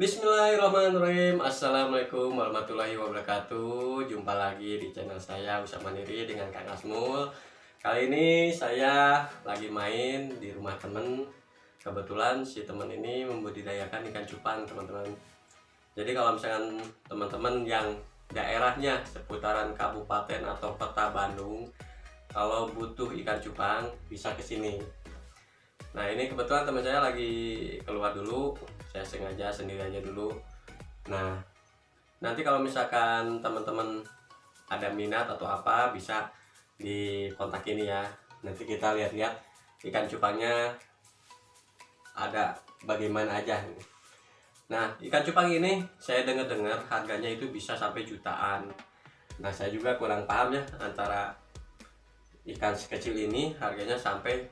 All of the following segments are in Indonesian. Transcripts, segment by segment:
Bismillahirrahmanirrahim. Assalamualaikum warahmatullahi wabarakatuh. Jumpa lagi di channel saya Usaha Mandiri dengan Kang Asmul. Kali ini saya lagi main di rumah temen. Kebetulan si temen ini membudidayakan ikan cupang, teman-teman. Jadi kalau misalkan teman-teman yang daerahnya seputaran kabupaten atau kota Bandung, kalau butuh ikan cupang bisa ke sini. Nah, ini kebetulan teman saya lagi keluar dulu, saya sengaja sendiri aja dulu. Nah, nanti kalau misalkan teman-teman ada minat atau apa bisa dikontak ini ya. Nanti kita lihat-lihat ikan cupangnya ada bagaimana aja. Nah, ikan cupang ini saya dengar-dengar harganya itu bisa sampai jutaan. Nah, saya juga kurang paham ya antara ikan sekecil ini harganya sampai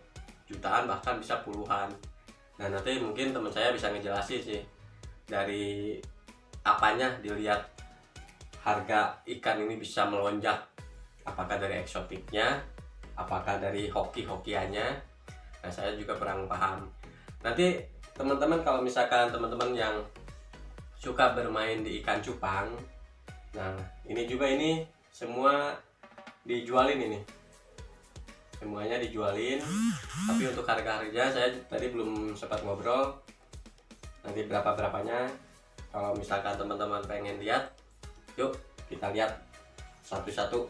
jutaan bahkan bisa puluhan. Nah, nanti mungkin teman saya bisa ngejelasin sih dari apanya dilihat harga ikan ini bisa melonjak, apakah dari eksotiknya, apakah dari hoki-hokiannya. Nah, saya juga kurang paham. Nanti teman-teman kalau misalkan teman-teman yang suka bermain di ikan cupang, nah ini juga ini semua dijualin ini, semuanya dijualin. Tapi untuk harga-harga saya tadi belum sempat ngobrol nanti berapanya. Kalau misalkan teman-teman pengen lihat, yuk kita lihat satu-satu.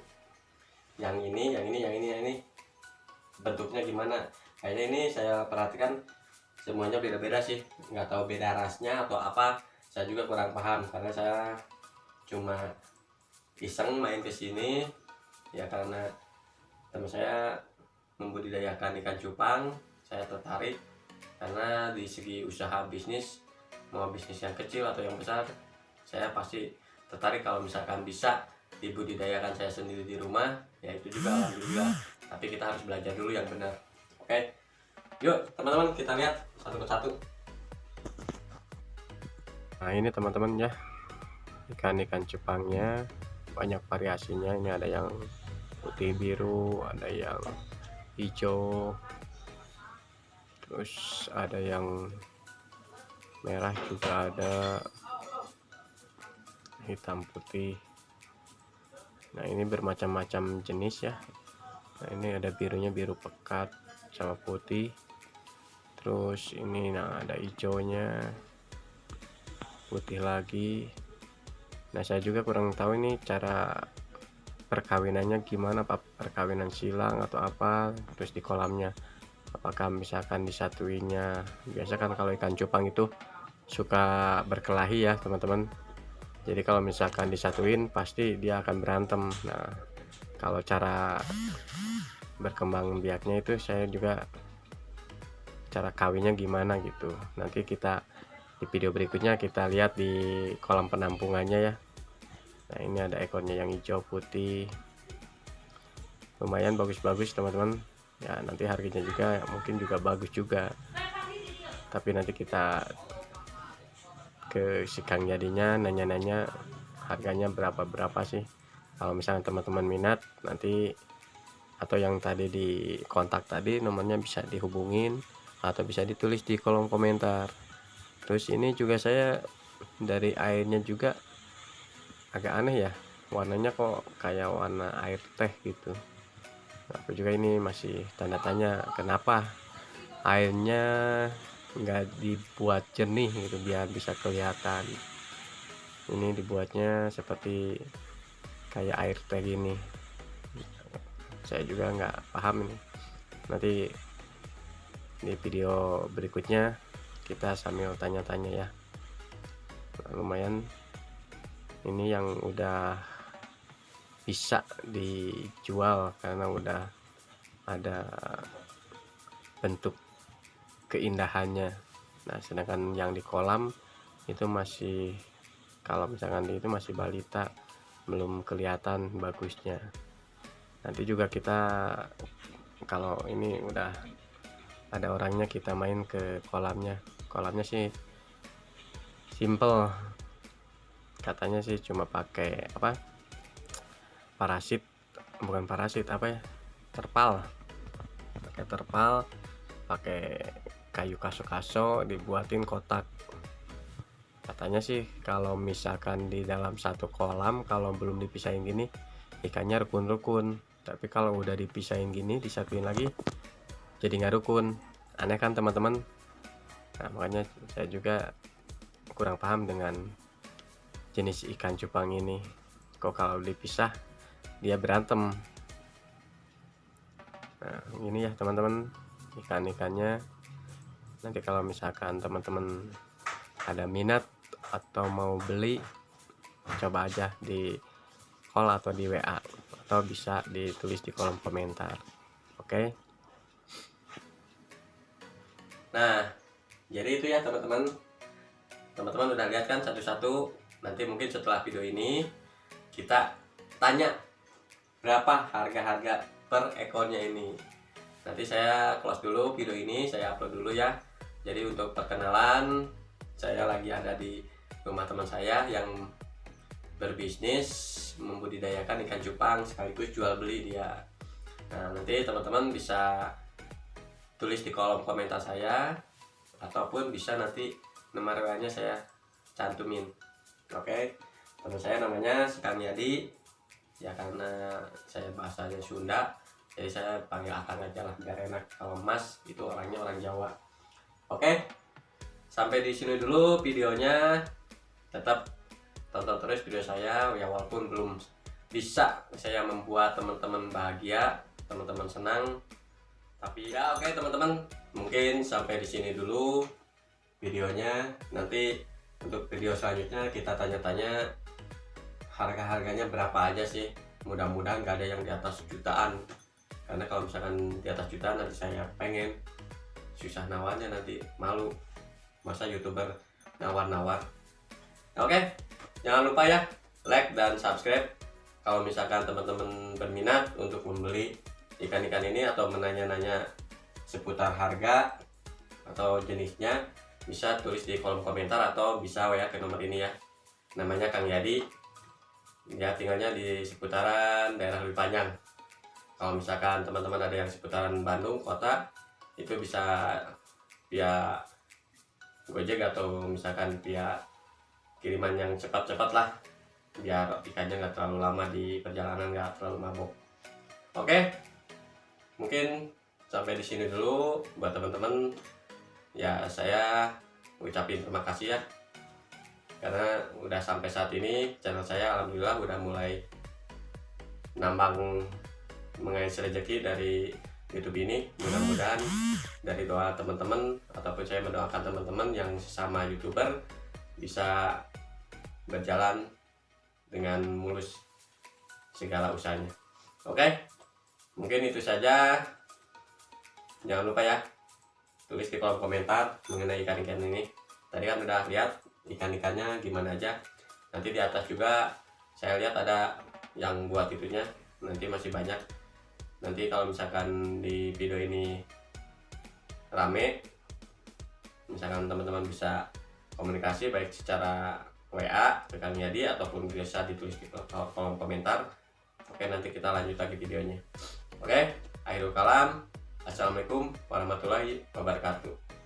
Yang ini bentuknya gimana. Kayaknya ini saya perhatikan semuanya beda-beda sih, nggak tahu beda rasnya atau apa, saya juga kurang paham karena saya cuma iseng main ke sini ya, karena teman saya membudidayakan ikan cupang. Saya tertarik karena di segi usaha bisnis, mau bisnis yang kecil atau yang besar, saya pasti tertarik kalau misalkan bisa dibudidayakan saya sendiri di rumah, ya itu juga alhamdulillah. Tapi kita harus belajar dulu yang benar. Oke, yuk teman-teman kita lihat satu persatu. Nah, ini teman-teman ya, ikan-ikan cupangnya banyak variasinya. Ini ada yang putih biru, ada yang hijau, terus ada yang merah juga, ada hitam putih. Nah, ini bermacam-macam jenis ya. Nah, ini ada birunya, biru pekat sama putih. Terus ini nah ada hijaunya, putih lagi. Nah, saya juga kurang tahu ini cara perkawinannya gimana, Pak, perkawinan silang atau apa, terus di kolamnya apakah misalkan disatuinya. Biasa kan kalau ikan cupang itu suka berkelahi ya teman-teman, jadi kalau misalkan disatuin pasti dia akan berantem. Nah, kalau cara berkembang biaknya itu saya juga cara kawinnya gimana gitu, nanti kita di video berikutnya kita lihat di kolam penampungannya ya. Nah, ini ada ekornya yang hijau putih, lumayan bagus-bagus teman-teman ya. Nanti harganya juga mungkin juga bagus juga, tapi nanti kita ke si Kang jadinya nanya-nanya harganya berapa sih. Kalau misalnya teman-teman minat nanti, atau yang tadi di kontak tadi nomornya bisa dihubungin atau bisa ditulis di kolom komentar. Terus ini juga saya dari airnya juga agak aneh ya, warnanya kok kayak warna air teh gitu. Aku juga ini masih tanda tanya kenapa airnya nggak dibuat jernih gitu biar bisa kelihatan. Ini dibuatnya seperti kayak air teh gini, saya juga nggak paham ini. Nanti di video berikutnya kita sambil tanya-tanya ya. Nah, lumayan ini yang udah bisa dijual karena udah ada bentuk keindahannya. Nah, sedangkan yang di kolam itu masih, kalau misalkan itu masih balita, belum kelihatan bagusnya. Nanti juga kita kalau ini udah ada orangnya kita main ke kolamnya. Kolamnya sih simple, katanya sih cuma pakai apa, parasit, bukan parasit, apa ya, terpal, pakai terpal, pakai kayu kaso-kaso dibuatin kotak. katanya sih kalau misalkan di dalam satu kolam kalau belum dipisahin gini ikannya rukun-rukun, tapi kalau udah dipisahin gini disatuin lagi jadi nggak rukun. Aneh kan teman-teman? Nah makanya saya juga kurang paham dengan jenis ikan cupang ini, kok kalau dipisah dia berantem. Nah ini ya teman-teman ikan-ikannya. Nanti kalau misalkan teman-teman ada minat atau mau beli, coba aja di call atau di WA, atau bisa ditulis di kolom komentar. Oke. Nah jadi itu ya teman-teman. Teman-teman udah lihat kan satu-satu. Nanti mungkin setelah video ini kita tanya berapa harga-harga per ekornya ini. Nanti saya close dulu video ini, saya upload dulu ya. Jadi untuk perkenalan, saya lagi ada di rumah teman saya yang berbisnis membudidayakan ikan cupang sekaligus jual beli dia. Nah nanti teman-teman bisa tulis di kolom komentar saya, ataupun bisa nanti nomor WA-nya saya cantumin. Oke, teman saya namanya Kang Yadi ya, karena saya bahasanya Sunda jadi saya panggil Akang aja lah biar enak. Kalau Mas itu orangnya orang Jawa. Oke, sampai di sini dulu videonya. Tetap tonton terus video saya ya, walaupun belum bisa saya membuat teman-teman bahagia, teman-teman senang, tapi ya oke teman-teman, mungkin sampai di sini dulu videonya. Nanti untuk video selanjutnya kita tanya-tanya harga-harganya berapa aja sih. Mudah-mudahan gak ada yang di atas jutaan, karena kalau misalkan di atas jutaan nanti saya pengen susah nawarnya, nanti malu masa youtuber nawar-nawar. Oke, jangan lupa ya like dan subscribe. Kalau misalkan teman-teman berminat untuk membeli ikan-ikan ini atau menanya-nanya seputar harga atau jenisnya, bisa tulis di kolom komentar atau bisa WA ke nomor ini ya. Namanya Kang Yadi ya, tinggalnya di seputaran daerah Leupanjang. Kalau misalkan teman-teman ada yang seputaran Bandung kota, itu bisa via Gojek atau misalkan via kiriman yang cepat-cepat lah, biar ikannya nggak terlalu lama di perjalanan, nggak terlalu mabuk. Oke, mungkin sampai di sini dulu buat teman-teman ya. Saya ucapin terima kasih ya, karena udah sampai saat ini channel saya alhamdulillah udah mulai nambang mengais rezeki dari YouTube ini. Mudah-mudahan dari doa teman-teman, ataupun saya mendoakan teman-teman yang sesama YouTuber bisa berjalan dengan mulus segala usahanya. Oke, mungkin itu saja. Jangan lupa ya tulis di kolom komentar mengenai ikan-ikan ini. Tadi kan udah lihat ikan-ikannya gimana aja. Nanti di atas juga saya lihat ada yang buat itunya, nanti masih banyak. Nanti kalau misalkan di video ini rame, misalkan teman-teman bisa komunikasi baik secara WA ke Kang Yadi ataupun bisa ditulis di kolom komentar. Oke, nanti kita lanjut lagi videonya. Oke, akhirul kalam. Assalamualaikum warahmatullahi wabarakatuh.